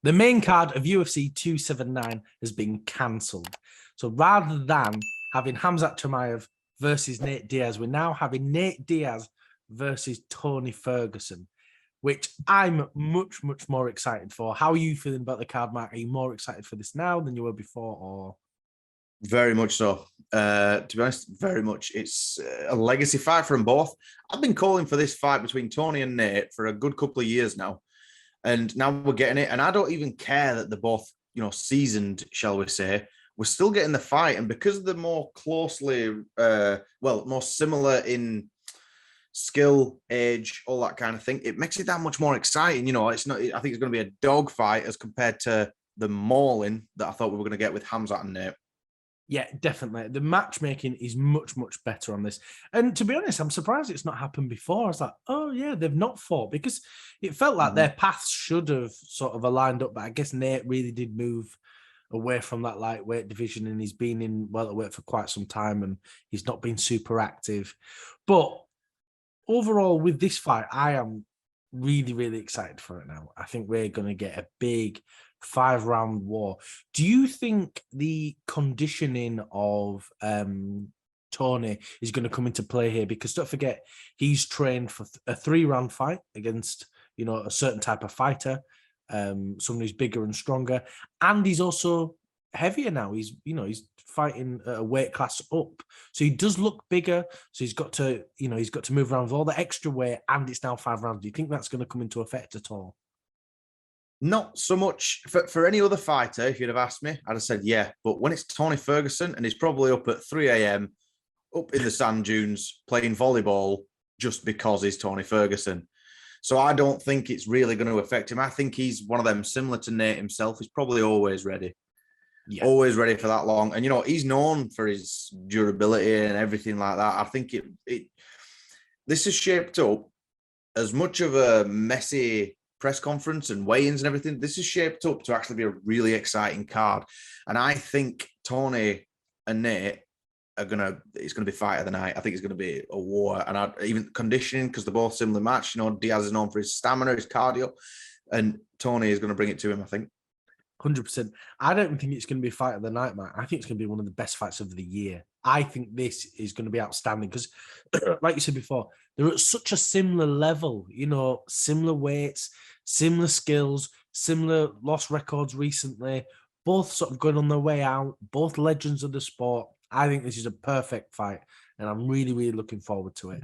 The main card of UFC 279 has been cancelled. So rather than having Hamzat Chimaev versus Nate Diaz, we're now having Nate Diaz versus Tony Ferguson, which I'm much, much more excited for. How are you feeling about the card, Mark? Are you more excited for this now than you were before, or? Very much so. To be honest, very much. It's a legacy fight for them both. I've been calling for this fight between Tony and Nate for a good couple of years now. And now we're getting it. And I don't even care that they're both, seasoned, shall we say. We're still getting the fight. And because they're more closely, more similar in skill, age, all that kind of thing, it makes it that much more exciting. It's not, I think it's going to be a dog fight as compared to the mauling that I thought we were going to get with Hamzat and Nate. Yeah, definitely. The matchmaking is much, much better on this. And to be honest, I'm surprised it's not happened before. I was like, oh, yeah, they've not fought because it felt like their paths should have sort of aligned up. But I guess Nate really did move away from that lightweight division and he's been in welterweight for quite some time and he's not been super active. But overall, with this fight, I am really, really excited for it now. I think we're going to get a big 5-round war. Do you think the conditioning of Tony is going to come into play here? Because don't forget, he's trained for a 3-round fight against, a certain type of fighter, someone who's bigger and stronger, and he's also heavier now. He's fighting a weight class up, so he does look bigger. So he's got to move around with all the extra weight, and it's now 5 rounds. Do you think that's going to come into effect at all? Not so much for any other fighter. If you'd have asked me, I'd have said yeah. But when it's Tony Ferguson and he's probably up at 3 a.m. up in the sand dunes playing volleyball just because he's Tony Ferguson. So I don't think it's really going to affect him. I think he's one of them similar to Nate himself. He's probably always ready. Yeah. Always ready for that long. And, he's known for his durability and everything like that. I think this is shaped up as much of a messy press conference and weigh-ins and everything. This is shaped up to actually be a really exciting card. And I think Tony and Nate it's going to be fight of the night. I think it's going to be a war. And even conditioning, because they're both similar match. Diaz is known for his stamina, his cardio, and Tony is going to bring it to him, I think. 100%. I don't think it's going to be a fight of the night, Matt. I think it's going to be one of the best fights of the year. I think this is going to be outstanding because, like you said before, they're at such a similar level, similar weights, similar skills, similar lost records recently, both sort of going on their way out, both legends of the sport. I think this is a perfect fight, and I'm really, really looking forward to it.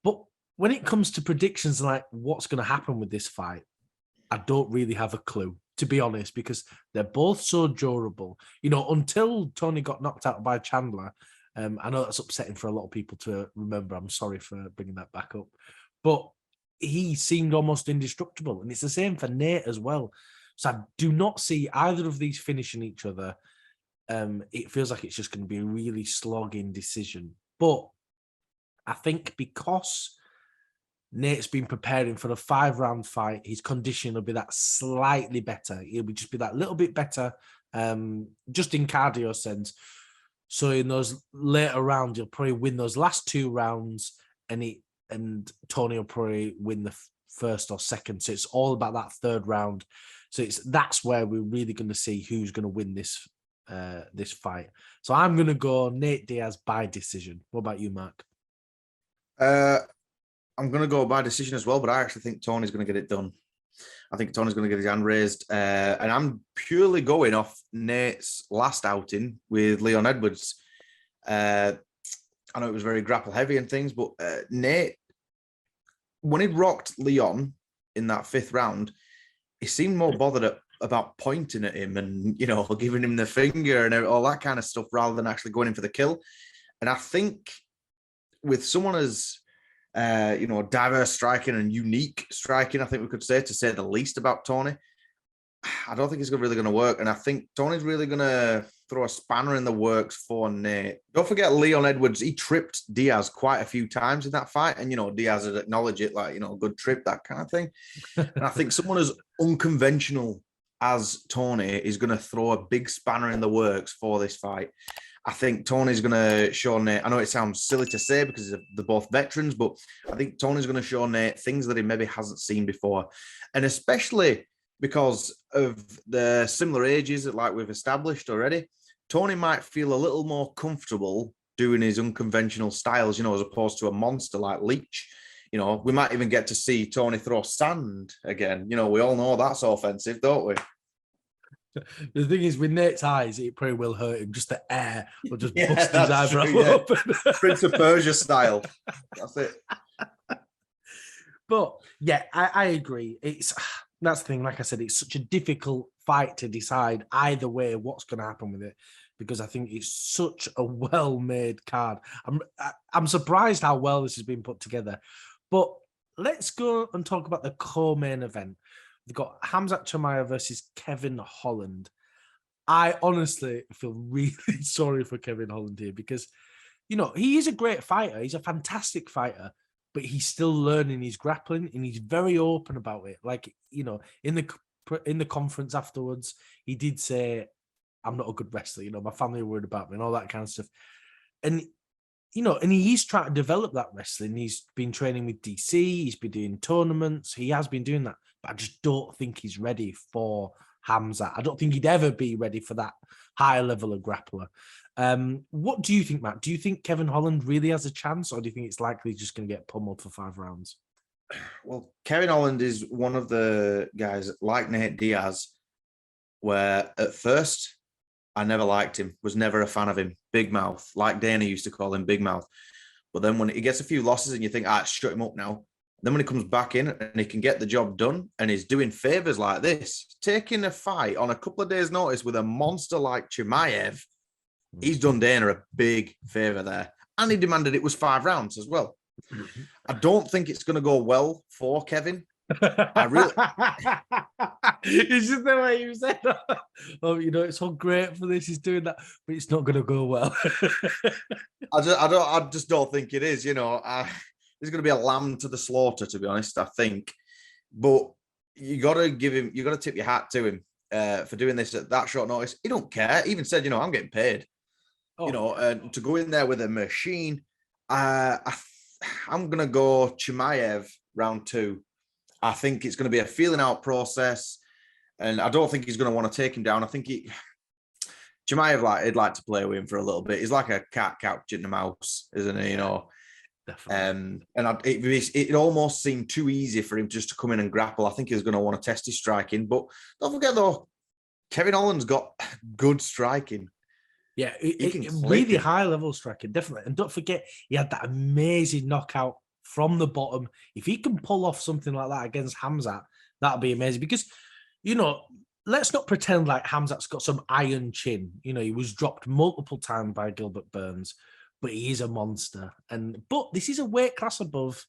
But when it comes to predictions like what's going to happen with this fight, I don't really have a clue, to be honest, because they're both so durable. Until Tony got knocked out by Chandler, I know that's upsetting for a lot of people to remember. I'm sorry for bringing that back up. But he seemed almost indestructible, and it's the same for Nate as well. So I do not see either of these finishing each other. It feels like it's just going to be a really slogging decision. But I think because Nate's been preparing for a 5-round fight, his condition will be that slightly better. He'll just be that little bit better, just in cardio sense. So in those later rounds, he'll probably win those last 2 rounds, and Tony will probably win the first or second. So it's all about that 3rd round. So that's where we're really going to see who's going to win this fight. So I'm going to go Nate Diaz by decision. What about you, Mark? I'm going to go by decision as well, but I actually think Tony's going to get it done. I think Tony's going to get his hand raised. And I'm purely going off Nate's last outing with Leon Edwards. I know it was very grapple heavy and things, but Nate, when he rocked Leon in that 5th round, he seemed more bothered about pointing at him and, giving him the finger and all that kind of stuff rather than actually going in for the kill. And I think with someone as, diverse striking and unique striking, I think we could say, to say the least about Tony, I don't think it's really going to work. And I think Tony's really going to throw a spanner in the works for Nate. Don't forget Leon Edwards, he tripped Diaz quite a few times in that fight. And, Diaz had acknowledged it like, good trip, that kind of thing. And I think someone as unconventional as Tony is going to throw a big spanner in the works for this fight. I think Tony's going to show Nate, I know it sounds silly to say because they're both veterans, but I think Tony's going to show Nate things that he maybe hasn't seen before. And especially because of the similar ages that like we've established already. Tony might feel a little more comfortable doing his unconventional styles, you know, as opposed to a monster like Leach. You know, we might even get to see Tony throw sand again. You know, we all know that's offensive, don't we? The thing is, with Nate's eyes, it probably will hurt him. Just the air will just bust his that's eyebrow true, yeah. open. Prince of Persia style. That's it. But yeah, I agree. That's the thing. Like I said, it's such a difficult fight to decide either way what's going to happen with it, because I think it's such a well-made card. I'm surprised how well this has been put together. But let's go and talk about the co-main event. We've got Khamzat Chimaev versus Kevin Holland. I honestly feel really sorry for Kevin Holland here because, you know, he is a great fighter. He's a fantastic fighter, but he's still learning his grappling and he's very open about it. Like, you know, in the conference afterwards, he did say, I'm not a good wrestler. You know, my family are worried about me and all that kind of stuff. And, you know, and he's trying to develop that wrestling. He's been training with DC. He's been doing tournaments. He has been doing that. But I just don't think he's ready for Khamzat. I don't think he'd ever be ready for that higher level of grappler. What do you think, Matt? Do you think Kevin Holland really has a chance, or do you think it's likely he's just going to get pummeled for 5 rounds? Well, Kevin Holland is one of the guys like Nate Diaz, where at first I never liked him, was never a fan of him. Big mouth, like Dana used to call him Big Mouth. But then when he gets a few losses and you think, shut him up now. Then when he comes back in and he can get the job done and he's doing favors like this, taking a fight on a couple of days' notice with a monster like Chimaev, he's done Dana a big favor there. And he demanded it was 5 rounds as well. I don't think it's going to go well for Kevin. I really... It's just the way you said that. Oh, you know, it's all great for this. He's doing that, but it's not going to go well. I just don't think it is. You know, there's going to be a lamb to the slaughter, to be honest, I think. But you got to give him, you got to tip your hat to him for doing this at that short notice. He don't care. He even said, you know, I'm getting paid. Oh, you know, to go in there with a machine. I'm going to go Chimaev round 2. I think it's going to be a feeling out process. And I don't think he's going to want to take him down. I think Chimaev, he'd like to play with him for a little bit. He's like a cat catching a mouse, isn't he? You know? And it almost seemed too easy for him just to come in and grapple. I think he was going to want to test his striking. But don't forget, though, Kevin Holland's got good striking. Yeah, really high-level striking, definitely. And don't forget, he had that amazing knockout from the bottom. If he can pull off something like that against Khamzat, that'll be amazing. Because, you know, let's not pretend like Khamzat's got some iron chin. You know, he was dropped multiple times by Gilbert Burns, but he is a monster. But this is a weight class above.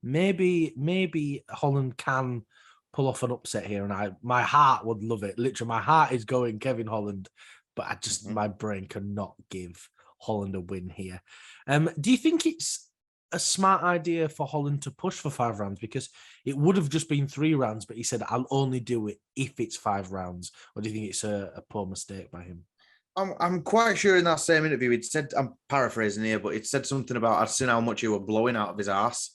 Maybe Holland can pull off an upset here, and my heart would love it. Literally, my heart is going Kevin Holland, but I just my brain cannot give Holland a win here. Do you think it's a smart idea for Holland to push for 5 rounds? Because it would have just been 3 rounds, but he said, I'll only do it if it's 5 rounds. Or do you think it's a poor mistake by him? I'm quite sure in that same interview, he'd said, I'm paraphrasing here, but it said something about, I'd seen how much he were blowing out of his ass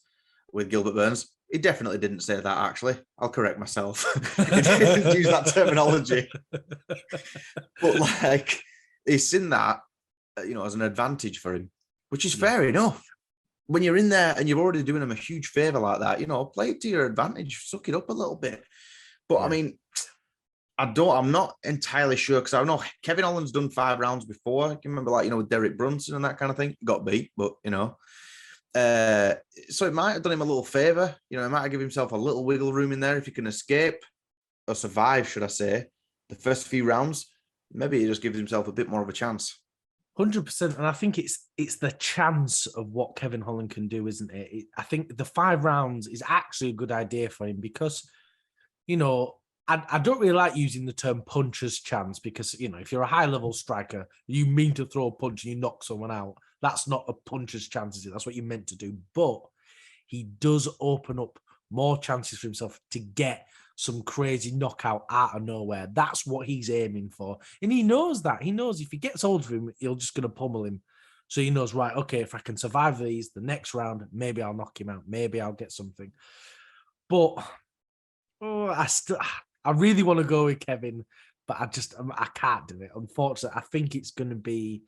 with Gilbert Burns. He definitely didn't say that, actually. I'll correct myself. He didn't use that terminology. But, he's seen that, you know, as an advantage for him, which is fair enough. When you're in there and you're already doing him a huge favor like that, you know, play it to your advantage, suck it up a little bit. But, I mean, I'm not entirely sure, because I know Kevin Holland's done 5 rounds before. You remember, with Derek Brunson and that kind of thing. He got beat, but, you know. So it might have done him a little favor. You know, he might have given himself a little wiggle room in there if he can escape or survive, should I say, the first few rounds. Maybe he just gives himself a bit more of a chance. 100%. And I think it's the chance of what Kevin Holland can do, isn't it? I think the 5 rounds is actually a good idea for him because, you know, I don't really like using the term puncher's chance because, you know, if you're a high-level striker, you mean to throw a punch and you knock someone out. That's not a puncher's chance, is it? That's what you're meant to do. But he does open up more chances for himself to get some crazy knockout out of nowhere. That's what he's aiming for. And he knows that. He knows if he gets hold of him, he'll just going to pummel him. So he knows, right, okay, if I can survive these, the next round, maybe I'll knock him out. Maybe I'll get something. But I really want to go with Kevin, but I can't do it. Unfortunately, I think it's going to be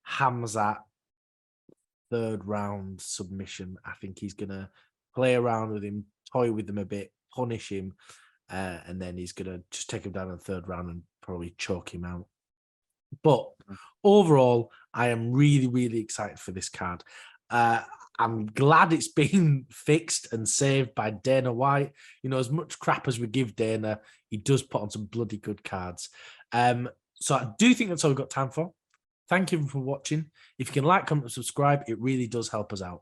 Hamzat third round submission. I think he's going to play around with him, toy with him a bit, punish him, and then he's going to just take him down in the third round and probably choke him out. But overall, I am really, really excited for this card. I'm glad it's been fixed and saved by Dana White. You know, as much crap as we give Dana, he does put on some bloody good cards. So I do think that's all we've got time for. Thank you for watching. If you can like, comment, and subscribe, it really does help us out.